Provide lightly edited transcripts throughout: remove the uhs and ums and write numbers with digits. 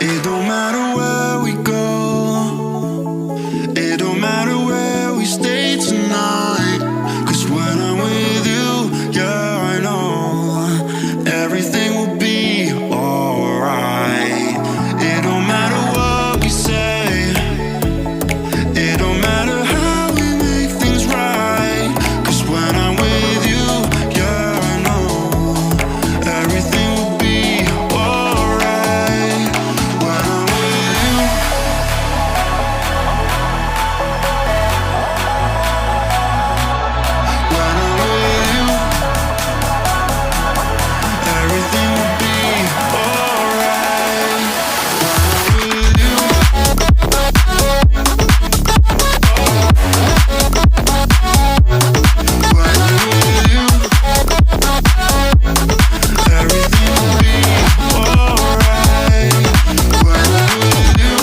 It don't matter where we go, it don't matter where we stay tonight. 'Cause when I'm with you, yeah, I know everything will be alright. It don't matter what we say, it don't matter how we make things right. 'Cause when I'm with you, yeah, I know everything will be alright. When I'm with you, when I'm with you, everything will be alright. When I'm with you, when I'm with you, everything will be alright. When I'm with you,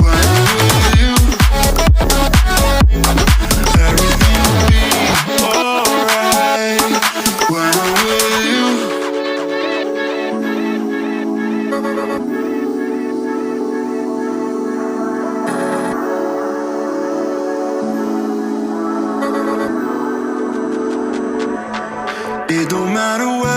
when I'm with you, everything will be alright. When I'm with you. It don't matter where